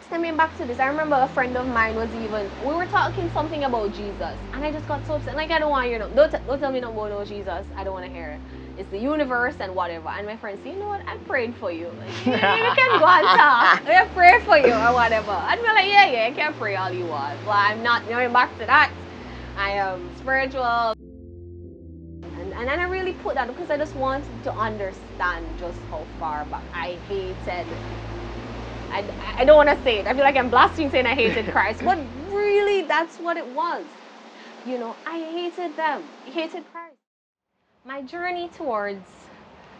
Stemming back to this, I remember a friend of mine we were talking something about Jesus, and I just got so upset. Like, I don't want to hear no, don't tell me no more, no Jesus. I don't want to hear it. It's the universe and whatever. And my friend said, you know what? I'm praying for you. Like, you can go and talk. I pray for you or whatever. I'd be like, yeah, you can pray all you want. But I'm not going back to that. I am spiritual. And I really put that because I just wanted to understand just how far back I hated. I don't want to say it. I feel like I'm blaspheming saying I hated Christ. But really, that's what it was. I hated them. I hated Christ. My journey towards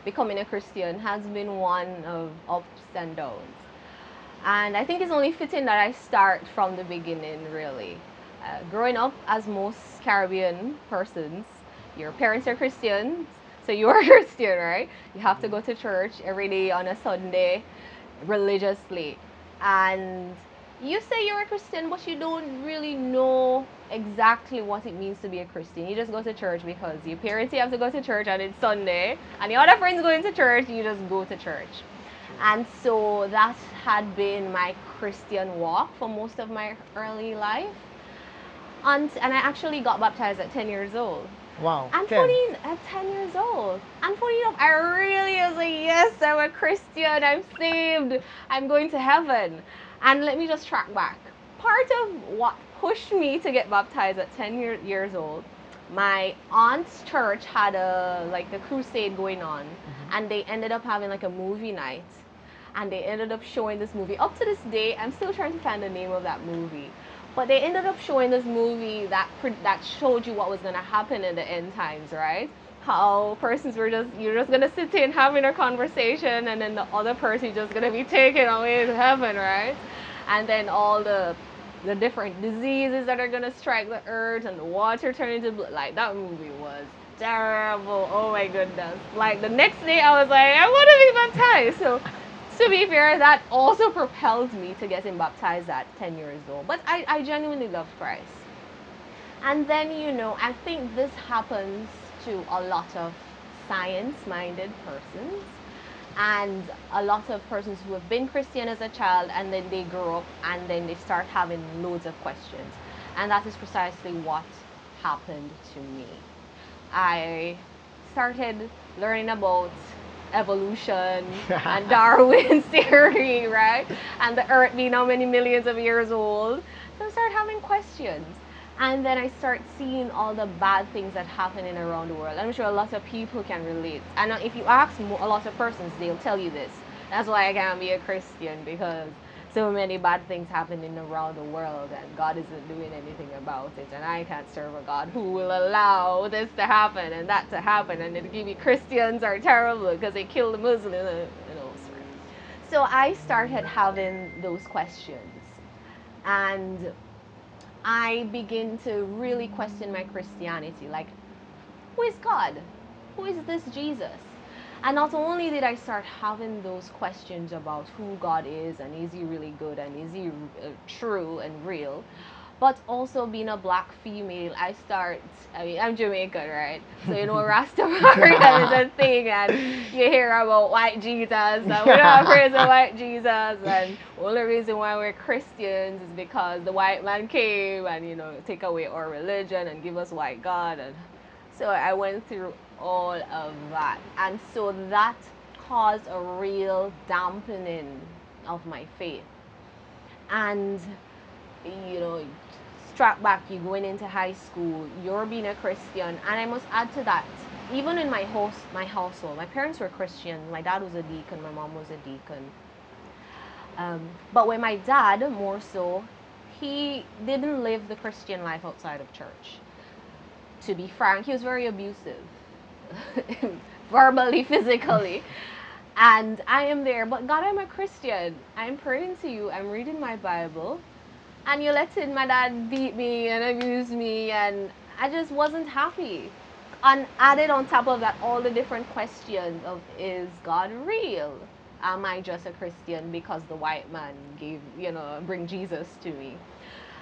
becoming a Christian has been one of ups and downs. And I think it's only fitting that I start from the beginning, really. Growing up, as most Caribbean persons, your parents are Christians, so you're a Christian, right? You have to go to church every day on a Sunday religiously. And you say you're a Christian, but you don't really know exactly what it means to be a Christian. You just go to church because your parents have to go to church and it's Sunday, and your other friends going to church, you just go to church. And so that had been my Christian walk for most of my early life. And I actually got baptized at 10 years old. Wow. And funny, at 10 years old. And funny enough, I really was like, yes, I'm a Christian, I'm saved, I'm going to heaven. And let me just track back. Part of what pushed me to get baptized at 10 years old, my aunt's church had a crusade going on, and they ended up having like a movie night. And they ended up showing this movie. Up to this day, I'm still trying to find the name of that movie. But they ended up showing this movie that showed you what was going to happen in the end times, right? How persons you're just going to sit in having a conversation, and then the other person is just going to be taken away to heaven, right? And then all the different diseases that are going to strike the earth, and the water turn into blood. Like, that movie was terrible. Oh my goodness. Like, the next day I was like, I want to be baptized. So to be fair, that also propelled me to getting baptized at 10 years old. But I genuinely love Christ. And then, I think this happens to a lot of science-minded persons and a lot of persons who have been Christian as a child, and then they grow up and then they start having loads of questions. And that is precisely what happened to me. I started learning about evolution and Darwin's theory, right? And the earth being how many millions of years old. So I started having questions. And then I start seeing all the bad things that happening around the world. I'm sure a lot of people can relate. And if you ask a lot of persons, they'll tell you this. That's why I can't be a Christian, because so many bad things happening around the world and God isn't doing anything about it, and I can't serve a God who will allow this to happen and that to happen, and it'll give me Christians are terrible because they kill the Muslims, So I started having those questions, and I begin to really question my Christianity. Like, who is God? Who is this Jesus? And not only did I start having those questions about who God is, and is he really good, and is he true and real, but also being a black female, I'm Jamaican, right? So, Rastafarian is a thing, and you hear about white Jesus, and we're not praising white Jesus, and the only reason why we're Christians is because the white man came and, take away our religion and give us white God. And so I went through all of that. And so that caused a real dampening of my faith. And, strap back, you're going into high school, you're being a Christian. And I must add to that, even in my household, my parents were Christian. My dad was a deacon, my mom was a deacon. But when my dad, more so, he didn't live the Christian life outside of church. To be frank, he was very abusive, verbally, physically. And I am there, but God, I'm a Christian. I'm praying to you. I'm reading my Bible. And you're letting my dad beat me and abuse me. And I just wasn't happy. And added on top of that, all the different questions of, is God real? Am I just a Christian because the white man bring Jesus to me?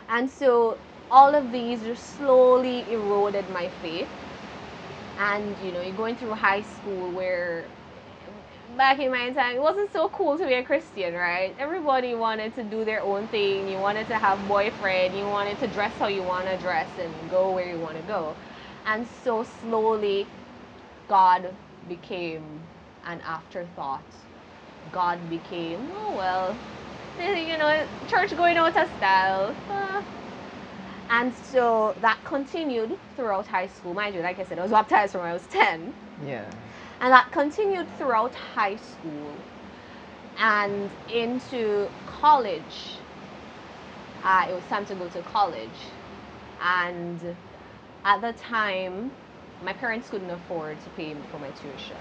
And so all of these just slowly eroded my faith. And you're going through high school where back in my time, it wasn't so cool to be a Christian, right? Everybody wanted to do their own thing. You wanted to have boyfriend. You wanted to dress how you want to dress and go where you want to go. And so slowly, God became an afterthought. God became, oh well, church going out of style. And so that continued throughout high school. Mind you, like I said, I was baptized when I was 10. Yeah. And that continued throughout high school and into college. It was time to go to college. And at the time, my parents couldn't afford to pay for my tuition.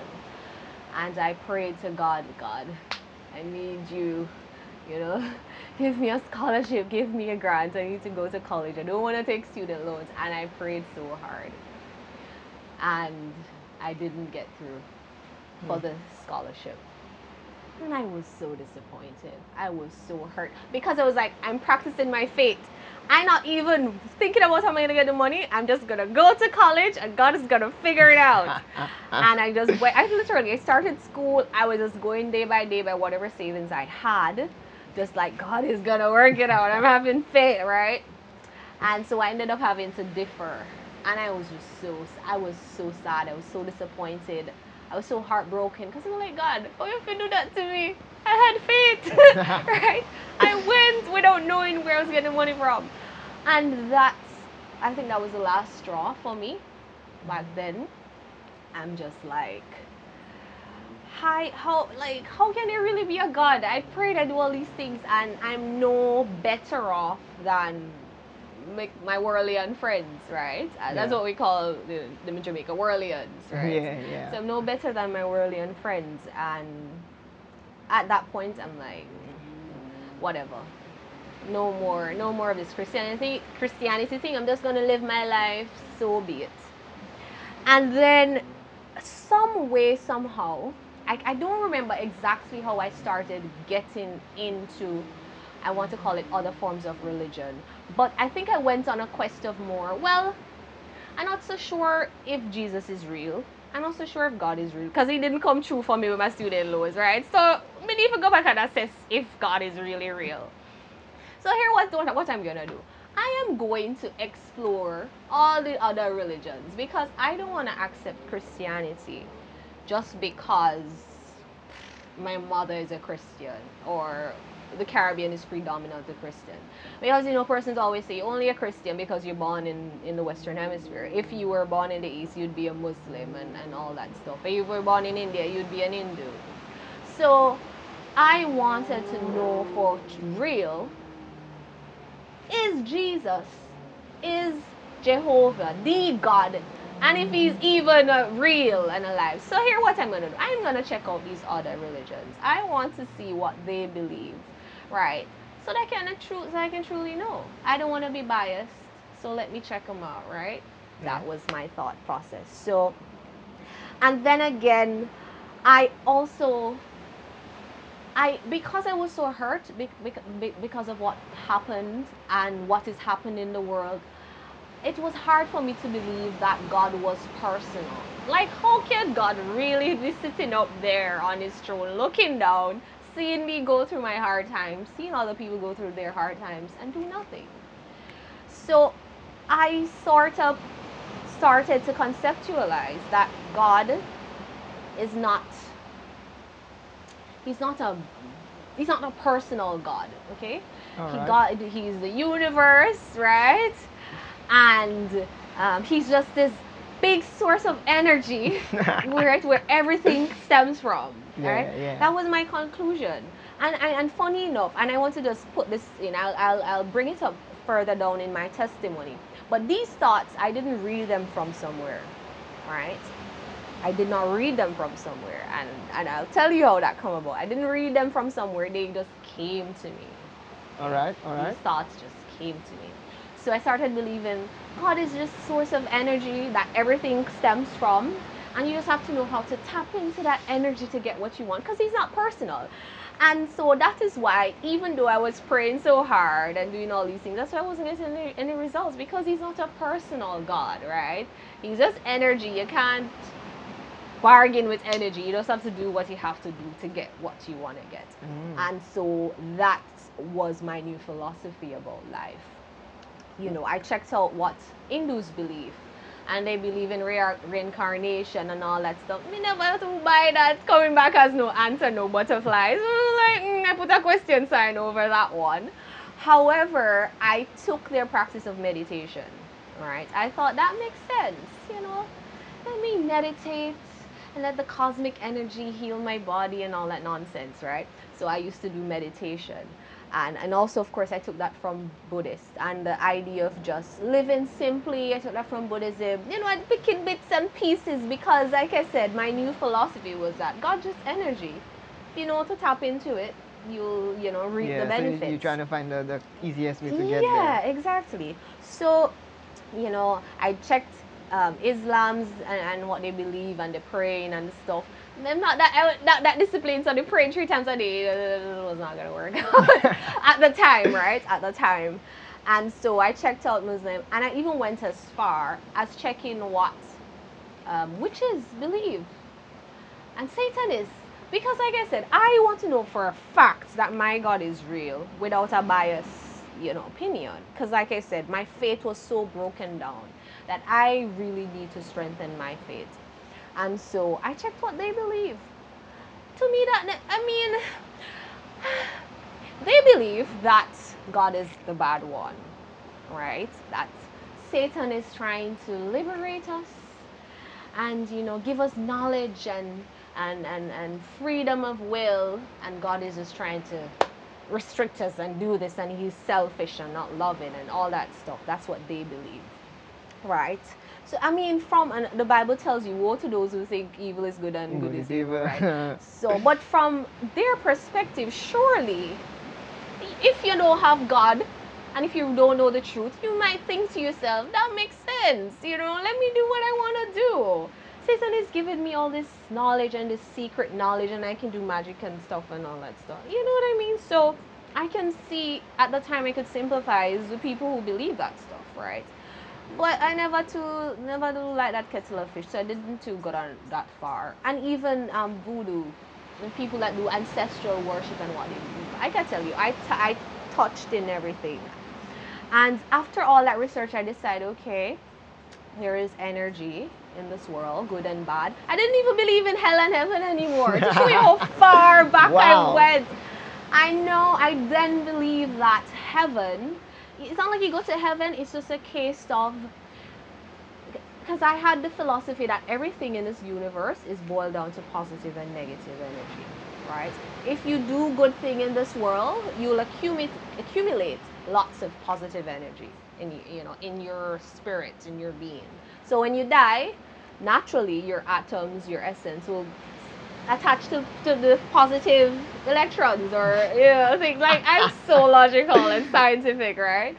And I prayed to God, God, I need you, give me a scholarship, give me a grant. I need to go to college. I don't want to take student loans. And I prayed so hard. And I didn't get through for the scholarship. And I was so disappointed. I was so hurt because I was like, I'm practicing my faith. I'm not even thinking about how I'm going to get the money. I'm just going to go to college and God is going to figure it out. And I just went, I started school. I was just going day by whatever savings I had. Just like, God is going to work it out. I'm having faith, right? And so I ended up having to defer. And I was so sad. I was so disappointed. I was so heartbroken because I was like, God, how you can do that to me? I had faith, right? I went without knowing where I was getting money from. And I think that was the last straw for me back then. I'm just like, how can there really be a God? I prayed, I do all these things, and I'm no better off than my Worldlian friends, right? That's what we call the Jamaica Worldlians, right? Yeah. So I'm no better than my Worldlian friends, and at that point I'm like, whatever. No more of this Christianity thing. I'm just gonna live my life, so be it. And then some way, somehow, I don't remember exactly how I started getting into, I want to call it, other forms of religion. But I think I went on a quest of more, well, I'm not so sure if Jesus is real. I'm not so sure if God is real. Because he didn't come true for me with my student loans, right? So I need to go back and assess if God is really real. So here what I'm going to do. I am going to explore all the other religions because I don't want to accept Christianity just because my mother is a Christian or the Caribbean is predominantly Christian. Because, persons always say you're only a Christian because you're born in the Western Hemisphere. If you were born in the East, you'd be a Muslim and all that stuff. If you were born in India, you'd be an Hindu. So I wanted to know for real, is Jesus, is Jehovah the God, and if he's even real and alive. So here what I'm going to do. I'm going to check out these other religions. I want to see what they believe, right? So that I can truly know. I don't want to be biased, so let me check them out, right? Yeah. That was my thought process. So, and then again, because I was so hurt because of what happened and what is happening in the world, it was hard for me to believe that God was personal. Like, how can God really be sitting up there on his throne, looking down, seeing me go through my hard times, seeing other people go through their hard times, and do nothing? So I sort of started to conceptualize that God is not, he's not a personal God, okay? He's the universe, right? And he's just this big source of energy, right, where everything stems from, right? Yeah. That was my conclusion. And funny enough, and I want to just put this in, I'll bring it up further down in my testimony. But these thoughts, I didn't read them from somewhere, right? I did not read them from somewhere, and I'll tell you how that come about. I didn't read them from somewhere, they just came to me. All right. These thoughts just came to me. So I started believing God is just a source of energy that everything stems from, and you just have to know how to tap into that energy to get what you want, because he's not personal. And so that is why, even though I was praying so hard and doing all these things, that's why I wasn't getting any results, because he's not a personal God, right? He's just energy. You can't bargain with energy. You just have to do what you have to do to get what you want to get. And so that was my new philosophy about life. You know, I checked out what Hindus believe, and they believe in reincarnation and all that stuff. Me never have to buy that. Coming back as no answer, no butterflies. I put a question sign over that one. However, I took their practice of meditation, right? I thought that makes sense, you know. Let me meditate and let the cosmic energy heal my body and all that nonsense, right? So I used to do meditation. And also, of course, I took that from Buddhist, and the idea of just living simply. I took that from Buddhism. You know, I'd pick in bits and pieces because, like I said, my new philosophy was that God just energy. You know, to tap into it, you'll, you know, reap the benefits. So you're trying to find the easiest way to get there. Yeah, exactly. So, you know, I checked Islam's and what they believe and the praying and the stuff. I'm not that disciplined, so the praying 3 times a day was not gonna work at the time, right? At the time, and so I checked out Muslim, and I even went as far as checking what witches believe and Satanists, because, like I said, I want to know for a fact that my God is real without a bias, you know, opinion. Because, like I said, my faith was so broken down that I really need to strengthen my faith. And so I checked what they believe. To me, they believe that God is the bad one, right? That Satan is trying to liberate us and, you know, give us knowledge and freedom of will, and God is just trying to restrict us and do this, and he's selfish and not loving and all that stuff. That's what they believe, right? So, I mean, and the Bible tells you, woe to those who think evil is good and good is evil, right? So, but from their perspective, surely, if you don't have God, and if you don't know the truth, you might think to yourself, that makes sense, you know, let me do what I want to do. Satan is giving me all this knowledge and this secret knowledge, and I can do magic and stuff and all that stuff. You know what I mean? So, I can see, at the time, I could sympathize with people who believe that stuff, right? But I never do like that kettle of fish, so I didn't go down that far. And even voodoo, the people that do ancestral worship and what they do, I can tell you, I touched in everything. And after all that research, I decided, okay, there is energy in this world, good and bad. I didn't even believe in hell and heaven anymore. To show you how far back I went. I know. I then believe that heaven, it's not like you go to heaven, it's just a case of, because I had the philosophy that everything in this universe is boiled down to positive and negative energy, right? If you do good thing in this world, you'll accumulate lots of positive energy in your spirit, in your being. So when you die, naturally your atoms, your essence will attached to the positive electrons, or, you know, things like, I'm so logical and scientific, right?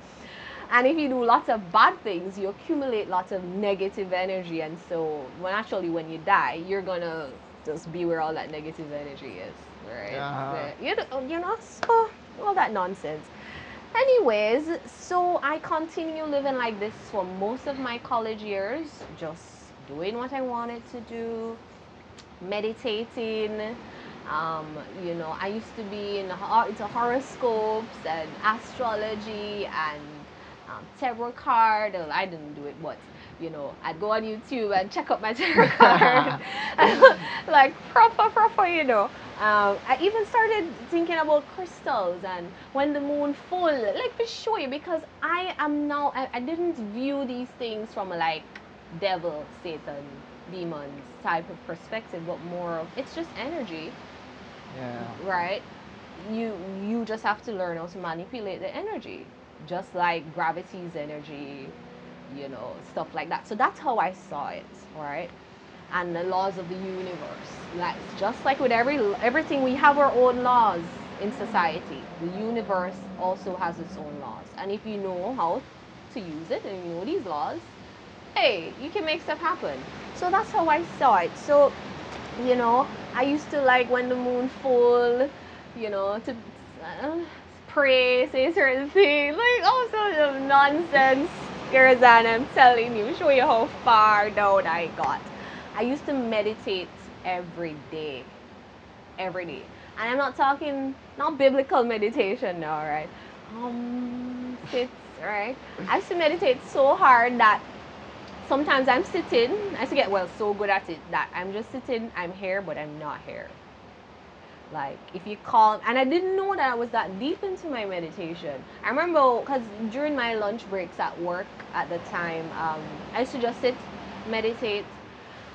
And if you do lots of bad things, you accumulate lots of negative energy, and so naturally when you die, you're gonna just be where all that negative energy is, right? So all that nonsense. Anyways, so I continue living like this for most of my college years, just doing what I wanted to do, meditating. You know, I used to be into horoscopes and astrology and tarot card. Well, I didn't do it, but, you know, I'd go on YouTube and check out my tarot card. Like proper, you know. I even started thinking about crystals and when the moon full. Let me show you, because I am now, I didn't view these things from a, like, devil, Satan, demons type of perspective, but more of, it's just energy. Yeah. Right? You just have to learn how to manipulate the energy, just like gravity's energy, you know, stuff like that. So that's how I saw it, right? And the laws of the universe. That's just like with everything, we have our own laws in society. The universe also has its own laws. And if you know how to use it and you know these laws, hey, you can make stuff happen. So that's how I saw it. So, you know, I used to, like, when the moon full, you know, to pray, say certain things, like all sorts of nonsense. Girls, and I'm telling you, show you how far down I got. I used to meditate every day. Every day. And I'm not talking, not biblical meditation now, right? Sits, right? I used to meditate so hard that sometimes I'm sitting, I used to get, well, so good at it that I'm just sitting, I'm here, but I'm not here. Like, if you call, and I didn't know that I was that deep into my meditation. I remember, because during my lunch breaks at work at the time, I used to just sit, meditate,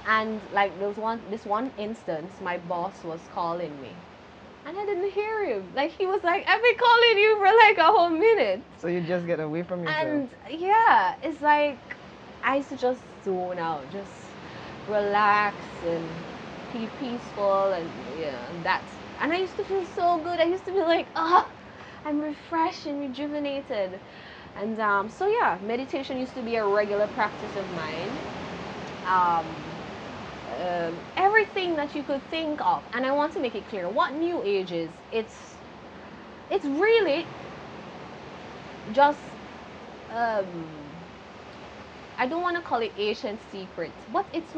and like this one instance, my boss was calling me. And I didn't hear him. Like, he was like, I've been calling you for like a whole minute. So you just get away from yourself. And yeah, it's like, I used to just zone out, just relax and be peaceful, and yeah, and I used to feel so good. I used to be like, I'm refreshed and rejuvenated. And so yeah, meditation used to be a regular practice of mine. Everything that you could think of, and I want to make it clear what New Age is. It's really just I don't want to call it ancient secrets, but it's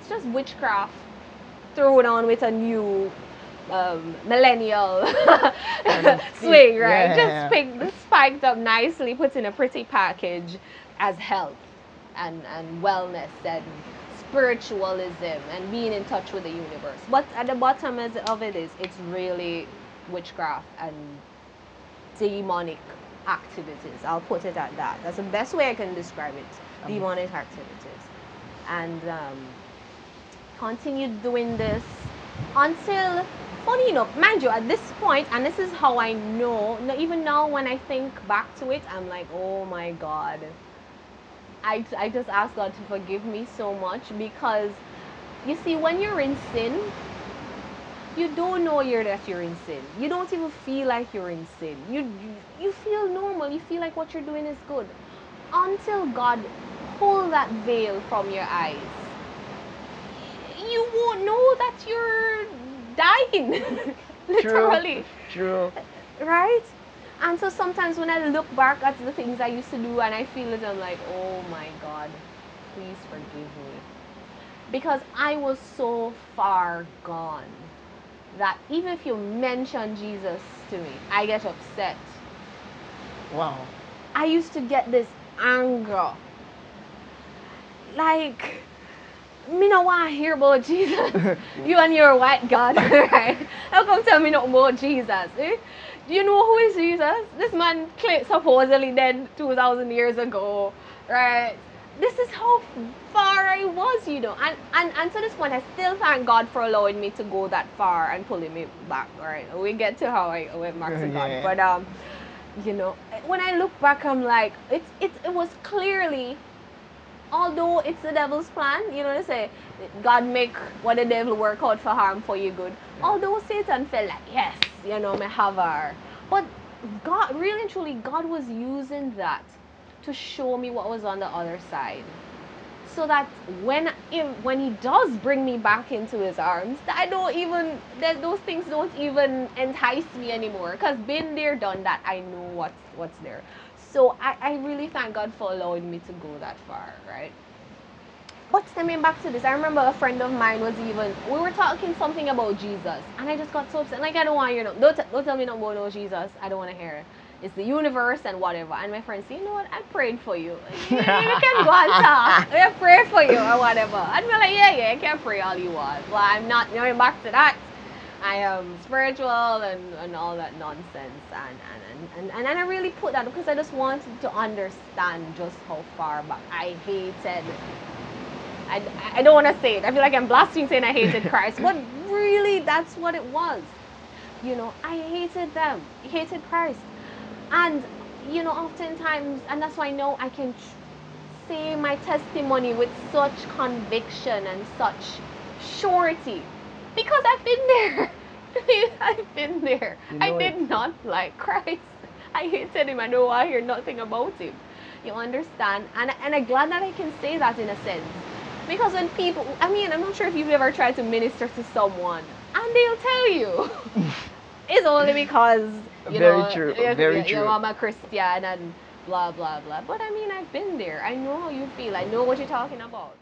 just witchcraft thrown on with a new millennial swing, right? Yeah. Just spiked up nicely, put in a pretty package as health and wellness and spiritualism and being in touch with the universe. But at the bottom of it is, it's really witchcraft and demonic activities. I'll put it at that. That's the best way I can describe it. Demonic activities. And continued doing this until, funny enough, mind you, at this point, and this is how I know, even now when I think back to it, I'm like, oh my God. I just ask God to forgive me so much, because you see, when you're in sin, you don't know that you're in sin. You don't even feel like you're in sin. You feel normal. You feel like what you're doing is good, until God pull that veil from your eyes. You won't know that you're dying. Literally. True. Right? And so sometimes when I look back at the things I used to do and I feel it, I'm like, oh my God, please forgive me. Because I was so far gone that even if you mention Jesus to me, I get upset. Wow. I used to get this anger. Like, me no want to hear about Jesus. You and your white God, right? How come tell me not about Jesus? Eh? Do you know who is Jesus? This man supposedly dead 2,000 years ago, right? This is how far I was, you know. And to this point, I still thank God for allowing me to go that far and pulling me back, all right? We get to how I went back to God. Yeah. But, you know, when I look back, I'm like, it was clearly, although it's the devil's plan, you know, they say, God make what the devil work out for harm for you good. Yeah. Although Satan felt like, yes, you know, me have her. But God, really and truly, God was using that to show me what was on the other side. So that when he does bring me back into his arms, that those things don't even entice me anymore. Because been there, done that, I know what's there. So I really thank God for allowing me to go that far, right? But stemming back to this, I remember a friend of mine we were talking something about Jesus, and I just got so upset. Like, I don't want to hear don't tell me no about no Jesus. I don't want to hear it. It's the universe and whatever. And my friend said, you know what? I prayed for you. You can go and talk. I pray for you or whatever. And we're like, yeah, you can pray all you want. But I'm not going back to that. I am spiritual and all that nonsense. And I really put that because I just wanted to understand just how far back I hated. I don't want to say it. I feel like I'm blasting saying I hated Christ. But really, that's what it was. You know, I hated them. I hated Christ. And, you know, oftentimes, and that's why I know I can say my testimony with such conviction and such surety. Because I've been there. I've been there. You know I did not like Christ. I hated him. I don't want to hear nothing about him. You understand? And I'm glad that I can say that in a sense. Because when people, I mean, I'm not sure if you've ever tried to minister to someone and they'll tell you it's only because, you Very know, true. I'm a Christian and blah, blah, blah. But I mean, I've been there. I know how you feel. I know what you're talking about.